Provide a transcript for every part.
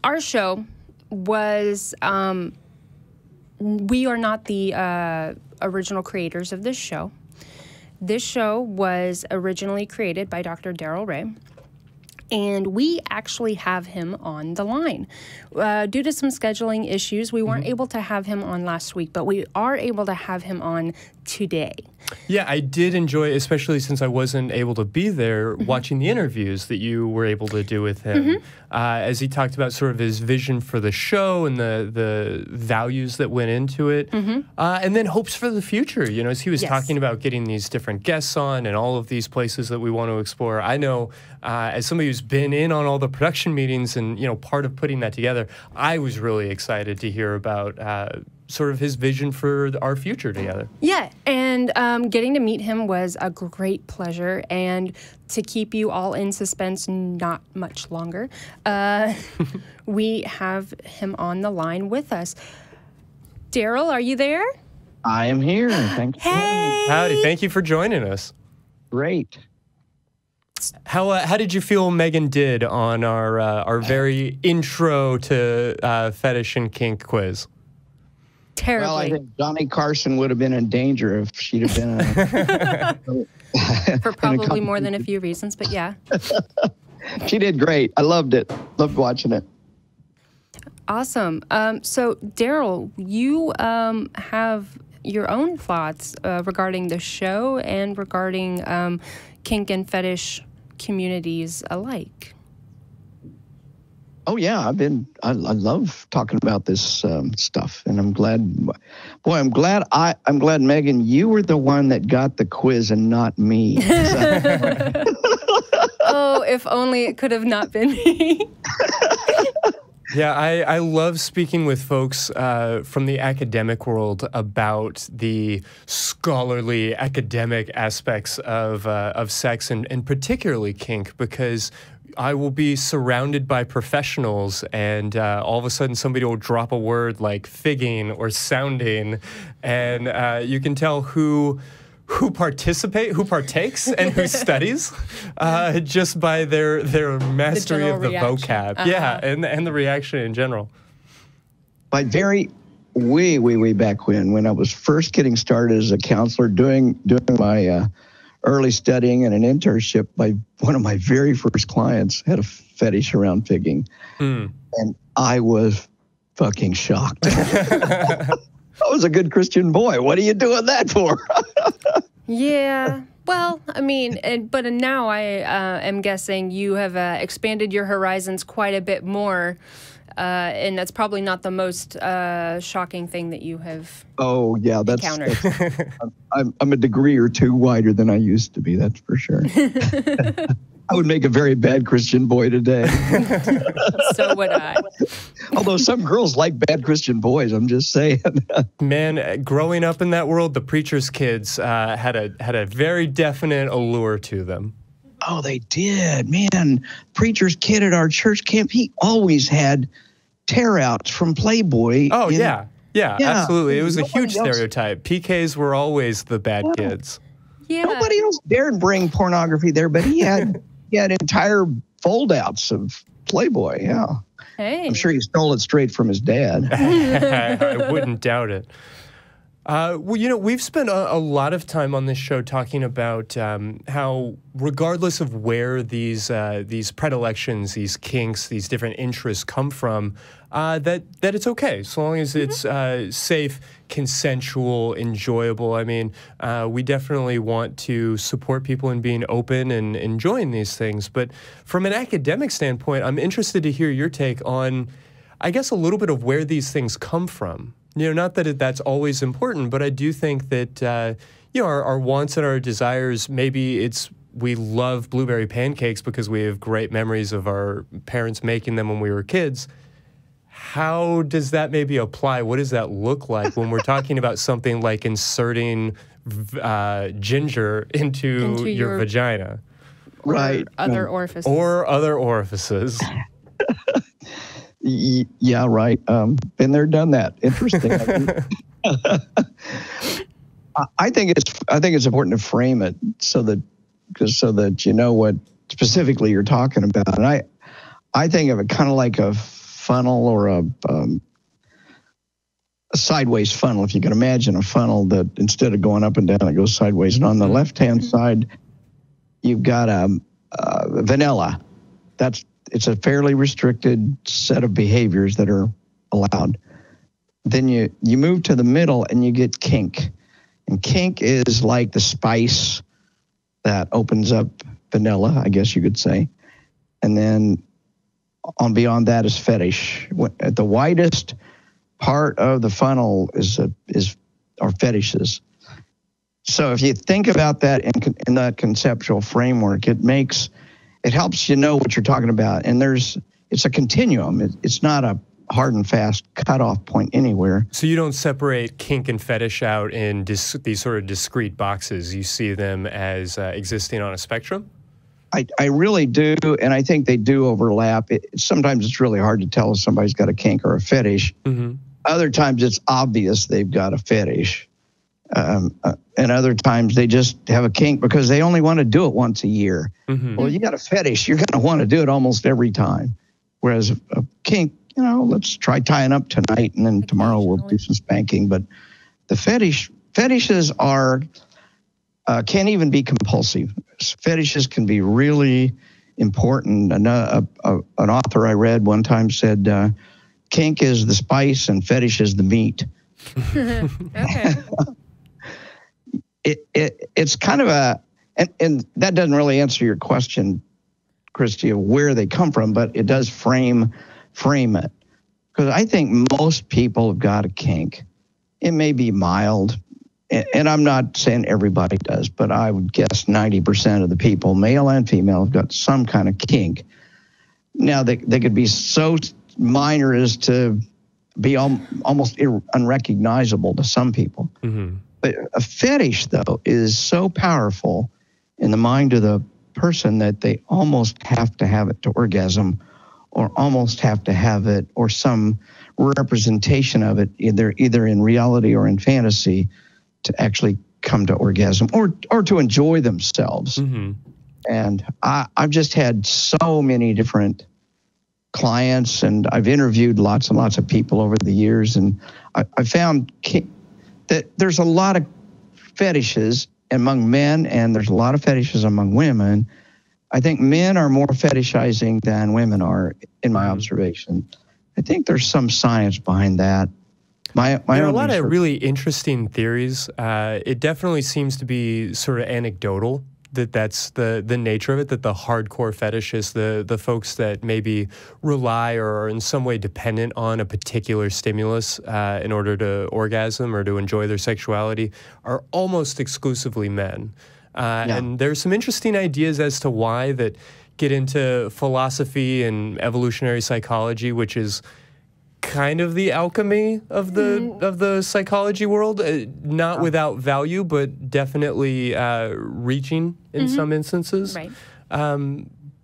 our show was, we are not the original creators of this show. This show was originally created by Dr. Darrel Ray, and we actually have him on the line. Due to some scheduling issues, we weren't able to have him on last week, but we are able to have him on today. Yeah, I did enjoy, especially since I wasn't able to be there, watching the interviews that you were able to do with him, as he talked about sort of his vision for the show and the values that went into it, and then hopes for the future, you know, as he was talking about getting these different guests on and all of these places that we want to explore. I know, as somebody who's been in on all the production meetings and, you know, part of putting that together, I was really excited to hear about sort of his vision for our future together. Yeah, and getting to meet him was a great pleasure, and to keep you all in suspense not much longer, we have him on the line with us. Darrel, are you there? I am here. Thanks. Hey! Howdy, thank you for joining us. Great. How did you feel Megan did on our very intro to fetish and kink quiz? Terribly. Well, I think Johnny Carson would have been in danger if she'd have been for probably more than a few reasons, but yeah. She did great. I loved it. Loved watching it. Awesome. So, Darrel, you have your own thoughts regarding the show and regarding kink and fetish communities alike. Oh yeah, I love talking about this stuff, and I'm glad. Boy, I'm glad, Megan, you were the one that got the quiz and not me. Oh, if only it could have not been me. Yeah, I love speaking with folks from the academic world about the scholarly academic aspects of sex and particularly kink, because I will be surrounded by professionals, and all of a sudden somebody will drop a word like figging or sounding, and you can tell who partakes and who studies just by their mastery of the vocab. Yeah, and the reaction in general. By way back when I was first getting started as a counselor, doing my early studying and an internship, by one of my very first clients had a fetish around figging, and I was fucking shocked. I was a good Christian boy. What are you doing that for? Yeah. Well, I mean, but now I am guessing you have expanded your horizons quite a bit more, and that's probably not the most shocking thing that you have. Oh yeah, encountered. I'm a degree or two wider than I used to be. That's for sure. I would make a very bad Christian boy today. So would I. Although some girls like bad Christian boys, I'm just saying. Man, growing up in that world, the preacher's kids had a very definite allure to them. Oh, they did. Man, preacher's kid at our church camp, he always had tear-outs from Playboy. Oh, yeah, absolutely. It was a huge stereotype. PKs were always the bad kids. Yeah. Nobody else dared bring pornography there, but he had entire fold-outs of Playboy, yeah. Hey. I'm sure he stole it straight from his dad. I wouldn't doubt it. Well, you know, we've spent a lot of time on this show talking about how, regardless of where these predilections, these kinks, these different interests come from, that it's okay, so long as it's safe, consensual, enjoyable. I mean, we definitely want to support people in being open and enjoying these things. But from an academic standpoint, I'm interested to hear your take on, I guess, a little bit of where these things come from. You know, not that that's always important, but I do think that, you know, our wants and our desires, maybe it's we love blueberry pancakes because we have great memories of our parents making them when we were kids. How does that maybe apply? What does that look like when we're talking about something like inserting ginger into your vagina? Right. Other orifices. Or other orifices. Yeah, right. Been there, done that. Interesting. I think it's important to frame it so that you know what specifically you're talking about. And I think of it kind of like a funnel or a sideways funnel. If you can imagine a funnel that instead of going up and down, it goes sideways. And on the left-hand side, you've got vanilla. It's a fairly restricted set of behaviors that are allowed. Then you move to the middle and you get kink. And kink is like the spice that opens up vanilla, I guess you could say. And then on beyond that is fetish. At the widest part of the funnel are fetishes. So if you think about that in that conceptual framework, it helps you know what you're talking about. And it's a continuum. It's not a hard and fast cutoff point anywhere. So you don't separate kink and fetish out in these sort of discrete boxes. You see them as existing on a spectrum? I really do, and I think they do overlap. Sometimes it's really hard to tell if somebody's got a kink or a fetish. Mm-hmm. Other times it's obvious they've got a fetish. And other times they just have a kink because they only want to do it once a year. Mm-hmm. Well, you got a fetish, you're going to want to do it almost every time. Whereas a kink, let's try tying up tonight and then tomorrow we'll do some spanking. But the fetishes can't even be compulsive. Fetishes can be really important. An author I read one time said, kink is the spice and fetish is the meat. Okay. It's kind of and that doesn't really answer your question, Christy, of where they come from, but it does frame it. Because I think most people have got a kink. It may be mild, and I'm not saying everybody does, but I would guess 90% of the people, male and female, have got some kind of kink. Now, they could be so minor as to be almost unrecognizable to some people. Mm-hmm. But a fetish, though, is so powerful in the mind of the person that they almost have to have it to orgasm, or almost have to have it, or some representation of it, either in reality or in fantasy, to actually come to orgasm or to enjoy themselves. Mm-hmm. And I've just had so many different clients, and I've interviewed lots and lots of people over the years, and I found that there's a lot of fetishes among men, and there's a lot of fetishes among women. I think men are more fetishizing than women are, in my observation. I think there's some science behind that. There are a lot of really interesting theories. It definitely seems to be sort of anecdotal, that's the nature of it, that the hardcore fetishists, the folks that maybe rely or are in some way dependent on a particular stimulus in order to orgasm or to enjoy their sexuality, are almost exclusively men. And there's some interesting ideas as to why that get into philosophy and evolutionary psychology, which is kind of the alchemy of the psychology world, not without value, but definitely reaching in some instances. Right.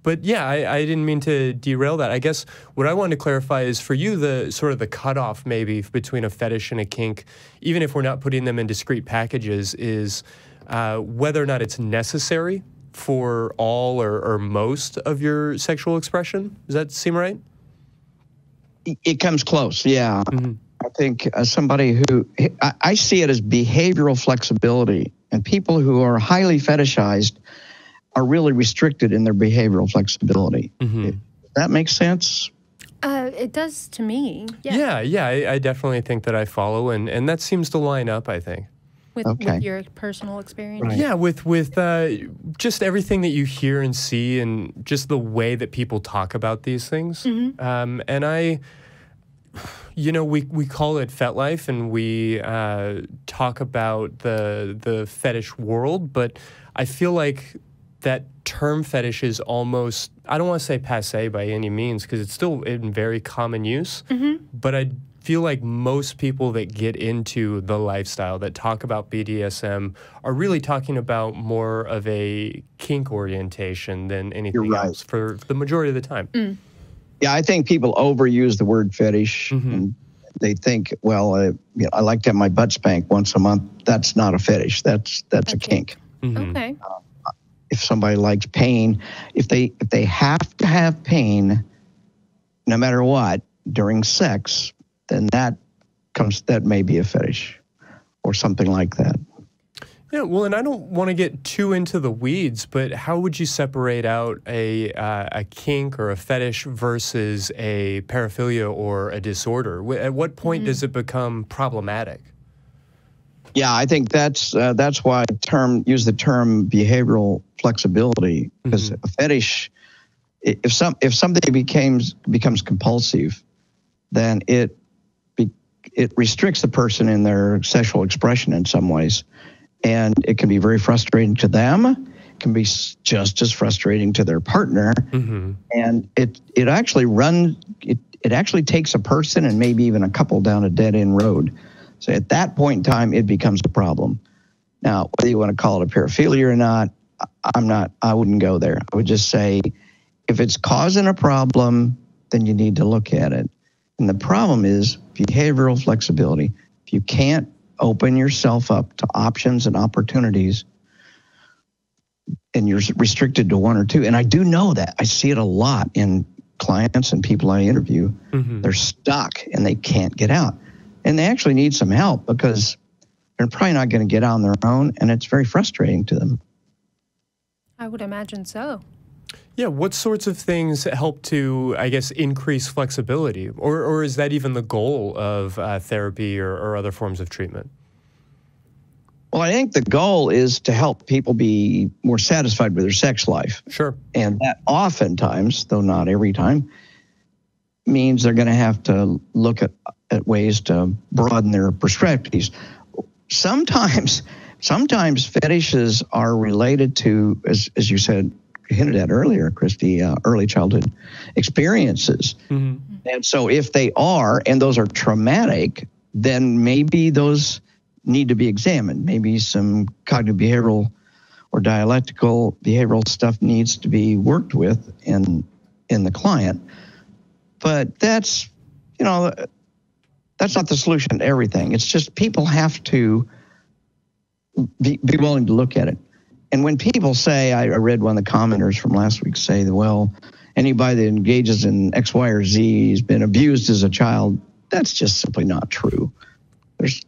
But yeah, I didn't mean to derail that. I guess what I wanted to clarify is, for you, the sort of the cutoff maybe between a fetish and a kink, even if we're not putting them in discrete packages, is whether or not it's necessary for all or most of your sexual expression. Does that seem right? It comes close, yeah. Mm-hmm. I think somebody who, I see it as behavioral flexibility, and people who are highly fetishized are really restricted in their behavioral flexibility. Mm-hmm. Does that make sense? It does to me. Yeah. Yeah, I definitely think that I follow, and that seems to line up, I think. With your personal experience? Right. Yeah, with just everything that you hear and see, and just the way that people talk about these things. Mm-hmm. And we call it FetLife, and we talk about the fetish world, but I feel like that term fetish is almost, I don't want to say passé by any means, because it's still in very common use, but I feel like most people that get into the lifestyle, that talk about BDSM, are really talking about more of a kink orientation than anything else for the majority of the time. Mm. Yeah, I think people overuse the word fetish. Mm-hmm. And they think, well, I like to have my butt spanked once a month. That's not a fetish. That's a kink. Mm-hmm. Okay. If somebody likes pain, if they have to have pain, no matter what, during sex, then that may be a fetish or something like that. Yeah, well, and I don't want to get too into the weeds, but how would you separate out a kink or a fetish versus a paraphilia or a disorder? At what point does it become problematic? Yeah, I think that's why use the term behavioral flexibility, because a fetish, if something becomes compulsive, then it restricts the person in their sexual expression in some ways. And it can be very frustrating to them. It can be just as frustrating to their partner. And it actually takes a person and maybe even a couple down a dead-end road. So at that point in time, it becomes a problem. Now, whether you want to call it a paraphilia or not, I wouldn't go there. I would just say, if it's causing a problem, then you need to look at it. And the problem is behavioral flexibility. If you can't open yourself up to options and opportunities, and you're restricted to one or two. And I do know that. I see it a lot in clients and people I interview. They're stuck and they can't get out. And they actually need some help because they're probably not going to get out on their own, and it's very frustrating to them. I would imagine so. Yeah, what sorts of things help to, I guess, increase flexibility? Or is that even the goal of therapy or other forms of treatment? Well, I think the goal is to help people be more satisfied with their sex life. Sure. And that oftentimes, though not every time, means they're going to have to look at ways to broaden their perspectives. Sometimes fetishes are related to, as you said, hinted at earlier, Christy, early childhood experiences. And so if they are, and those are traumatic, then maybe those need to be examined. Maybe some cognitive behavioral or dialectical behavioral stuff needs to be worked with in the client. But that's not the solution to everything. It's just people have to be willing to look at it. And when people say, I read one of the commenters from last week say that, well, anybody that engages in X, Y, or Z has been abused as a child, that's just simply not true.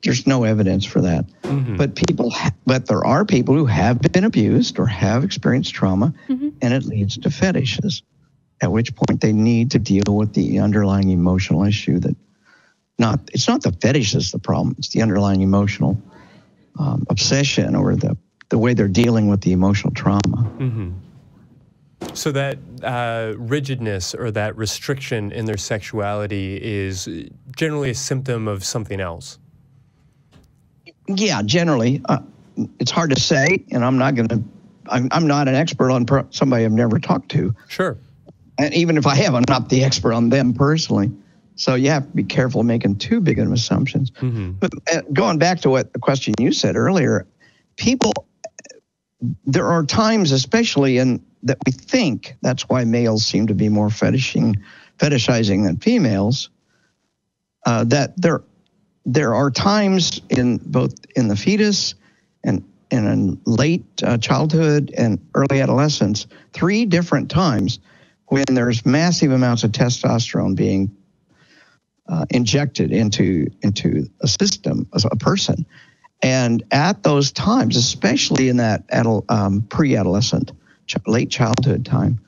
There's no evidence for that. But there are people who have been abused or have experienced trauma, and it leads to fetishes, at which point they need to deal with the underlying emotional issue it's not the fetish that's the problem, it's the underlying emotional obsession or the way they're dealing with the emotional trauma. So that rigidness or that restriction in their sexuality is generally a symptom of something else. Yeah, generally. It's hard to say, and I'm not an expert on somebody I've never talked to. Sure. And even if I have, I'm not the expert on them personally. So you have to be careful making too big of assumptions. But going back to what the question you said earlier, there are times, especially that we think, that's why males seem to be more fetishizing than females, that there are times in both in the fetus and in late childhood and early adolescence, 3 different times when there's massive amounts of testosterone being injected into a system, as a person. And at those times, especially in that pre-adolescent, late childhood time,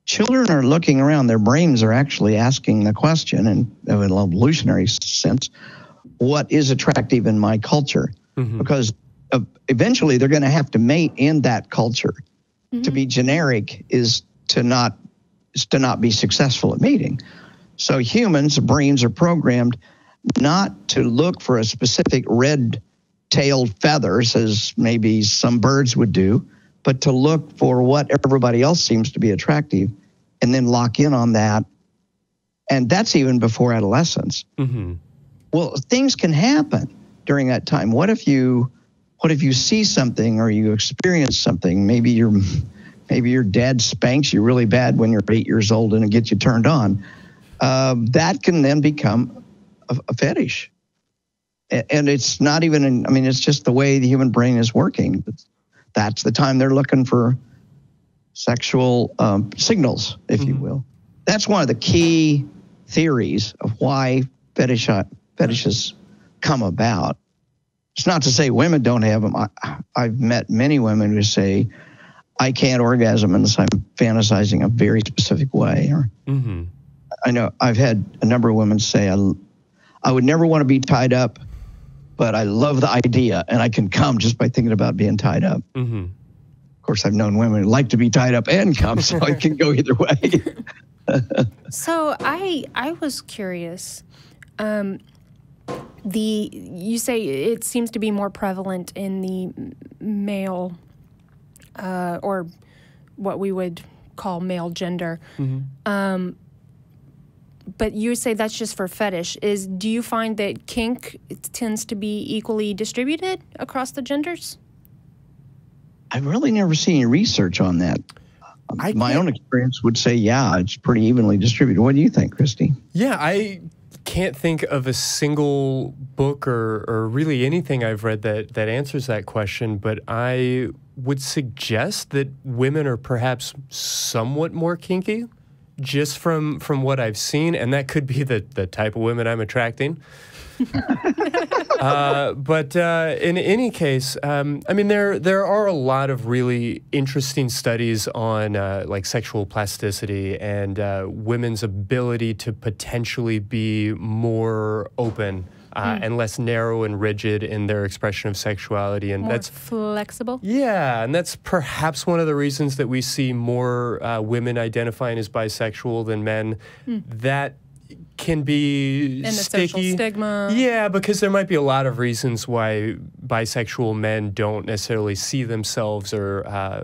children are looking around. Their brains are actually asking the question, in an evolutionary sense, what is attractive in my culture? Because eventually they're going to have to mate in that culture. To be generic is to not be successful at mating. So humans' brains are programmed not to look for a specific red-tailed feathers, as maybe some birds would do, but to look for what everybody else seems to be attractive and then lock in on that. And that's even before adolescence. Well, things can happen during that time. What if you see something or you experience something? Maybe your dad spanks you really bad when you're 8 years old and it gets you turned on. That can then become a fetish. And it's not even, it's just the way the human brain is working. That's the time they're looking for sexual signals, if you will. That's one of the key theories of why fetishes come about. It's not to say women don't have them. I've met many women who say, I can't orgasm unless I'm fantasizing a very specific way. Or I know I've had a number of women say, I would never want to be tied up, but I love the idea, and I can come just by thinking about being tied up. Of course, I've known women who like to be tied up and come, so it can go either way. So I was curious. You say it seems to be more prevalent in the male, or what we would call male gender. But you say that's just for fetish. Do you find that kink tends to be equally distributed across the genders? I've really never seen any research on that. My own experience would say, yeah, it's pretty evenly distributed. What do you think, Christy? Yeah, I can't think of a single book or really anything I've read that answers that question, but I would suggest that women are perhaps somewhat more kinky, just from what I've seen, and that could be the type of women I'm attracting. But in any case, I mean, there are a lot of really interesting studies on like sexual plasticity and women's ability to potentially be more open and less narrow and rigid in their expression of sexuality, and more that's flexible. Yeah, and that's perhaps one of the reasons that we see more women identifying as bisexual than men. That can be and the sticky. social stigma. Yeah, because there might be a lot of reasons why bisexual men don't necessarily see themselves or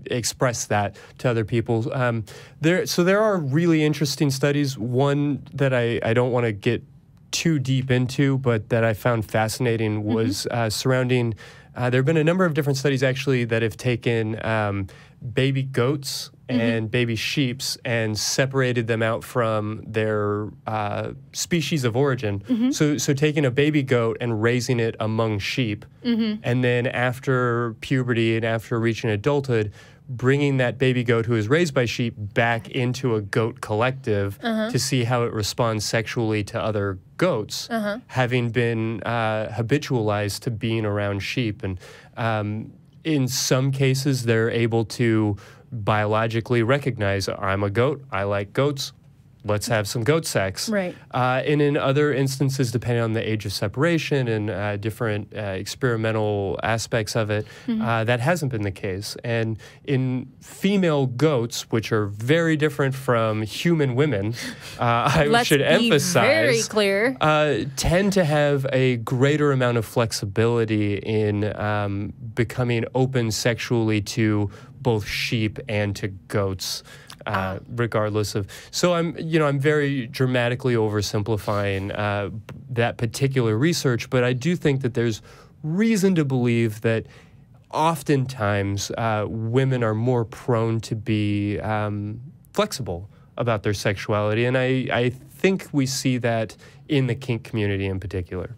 express that to other people. So there are really interesting studies. One that I don't want to get too deep into, but that I found fascinating was surrounding. There have been a number of different studies actually that have taken baby goats and baby sheeps and separated them out from their species of origin. So taking a baby goat and raising it among sheep, and then after puberty and after reaching adulthood, bringing that baby goat who is raised by sheep back into a goat collective to see how it responds sexually to other goats, having been habitualized to being around sheep. And in some cases, they're able to biologically recognize, I'm a goat, I like goats, let's have some goat sex. Right. And in other instances, depending on the age of separation and different experimental aspects of it, that hasn't been the case. And in female goats, which are very different from human women, I should emphasize, very clear, tend to have a greater amount of flexibility in becoming open sexually to both sheep and to goats. Regardless of, so I'm very dramatically oversimplifying that particular research, but I do think that there's reason to believe that oftentimes women are more prone to be flexible about their sexuality, and I think we see that in the kink community in particular.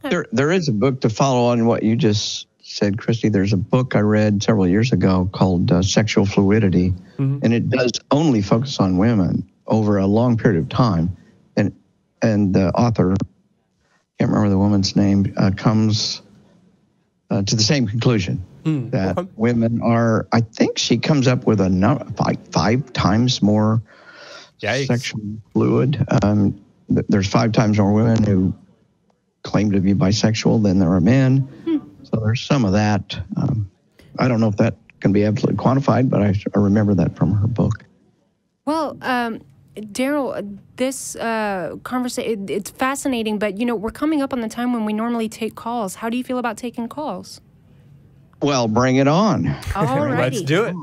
There is a book to follow on what you just said, Christy. There's a book I read several years ago called Sexual Fluidity, and it does only focus on women over a long period of time. And the author, can't remember the woman's name, comes to the same conclusion that women are, I think she comes up with a number, five times more sexually fluid. There's 5 times more women who claim to be bisexual than there are men. So there's some of that. I don't know if that can be absolutely quantified, but I remember that from her book. Well, Darrel, this conversation, it's fascinating, but, we're coming up on the time when we normally take calls. How do you feel about taking calls? Well, bring it on. All righty. Let's do it.